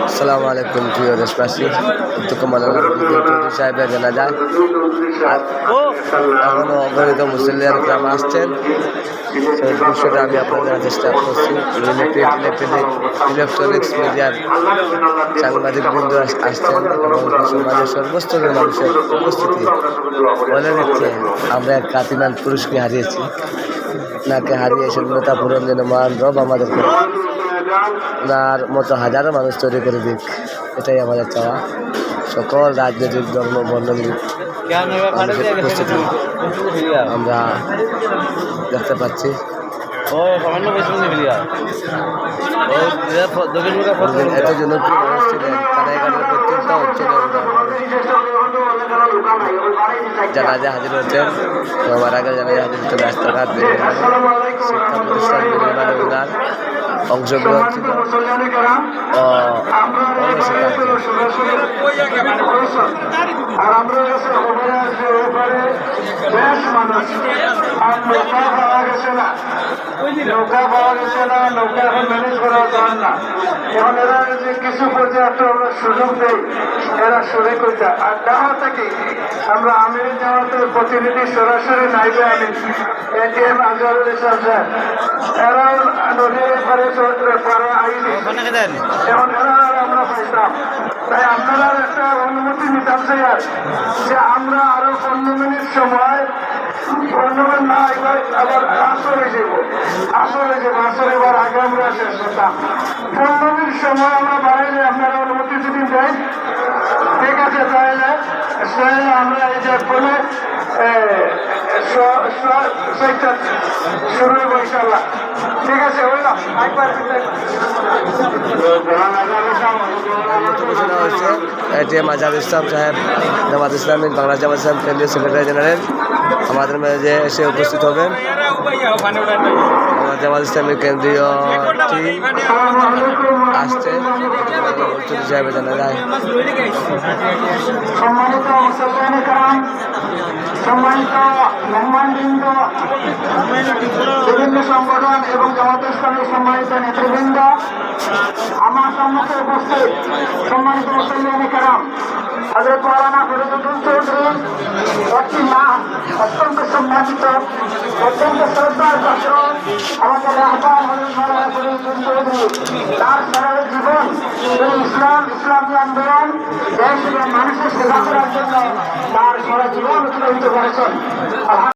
আসসালামু আলাইকুম প্রিয় দেশবাসী। সাহেবের জানা যায় এখনও অগণিত মুসলিম গ্রাম আসছেন। সেই দৃশ্যটা আমি আপনাদের চেষ্টা করছি। ইলেকট্রনিক্স মিডিয়ার সাংবাদিকবৃন্দ আসছেন এবং সমাজের সর্বস্তরের মানুষের উপস্থিতি বলে দিচ্ছে আমরা এক কাতিমান পুরুষকে হারিয়েছি। নাকে হারিয়ে শূন্যতা পূরণ যেন মহান রব আমাদেরকে ওনার মতো হাজারো মানুষ তৈরি করে দিক, এটাই আমাদের চাওয়া। সকল রাজনৈতিক ধর্ম বর্ণের উপস্থিতি আমরা দেখতে পাচ্ছি। এত জনপ্রিয় মানুষ ছিলেন, কানাইঘাটের প্রত্যেকটা অঞ্চলে জানাজা হাজির হচ্ছেন। আমার আগে জানাজা হাজির হচ্ছেন। রাস্তাঘাট শিক্ষা প্রতিষ্ঠান নির্মাণে ওনার অংশগ্রহণ ছিল। নৌকা পাওয়া গেছে না, নৌকা এখন ম্যানেজ করা যান না। এখন এরা যে কিছু পর্যাপ্ত আমরা সুযোগ দেই, এরা সরে করতে। আর ডাহা থেকে আমরা আমির জামাতের প্রতিনিধি সরাসরি নাইবে আমি এটিএম আজহারুল ইসলাম স্যার, এরাও নদীর পারে পারে আইনি, এখন এরা আমরা পাইতাম। তাই আপনারা একটা অনুমতি নিতাম স্যার যে আমরা আরো 15 মিনিট সময়, 15 মিনিট না এবার আবার আসরে যাব, আসরে এবার আগে আমরা শেষ করতাম। 15 মিনিট সময় আমরা বাইরে আপনারা অনুমতি যদি দেন, ঠিক আছে। তাহলে আমরা এই যে বলে শুরু হবো ইনশাল্লাহ। ঠিক আছে, বললাম একবার এটিএম আজহারুল ইসলাম সাহেব, জামাত ইসলামী বাংলাদেশ জামাত ইসলাম কেন্দ্রীয় সেক্রেটারি জেনারেল আমাদের মাঝে এসে উপস্থিত হবেন। জামাত ইসলামের কেন্দ্রীয় টিম আসছে হিসাবে জানা যায়। সম্মানিত সম্মানিত মেহমানবৃন্দ, বিভিন্ন সংগঠন এবং জামাত ইসলামের সম্মানিত নেতৃবৃন্দ, আমার সম্মুখে উপস্থিত সম্মানিত মুসলিম কারাম, হযরত মাওলানা ফরিদুদ্দীন চৌধুরী একটি নাম অত্যন্ত সম্মানিত, অত্যন্ত শ্রদ্ধার পাত্র আমাদের রাহবার হযরত মাওলানা ফরিদুদ্দীন চৌধুরী। তার সারা জীবন তিনি ইসলামী আন্দোলন, দেশ এবং মানুষের সেবা করার জন্য তার সারা জীবন অতিবাহিত করেছেন।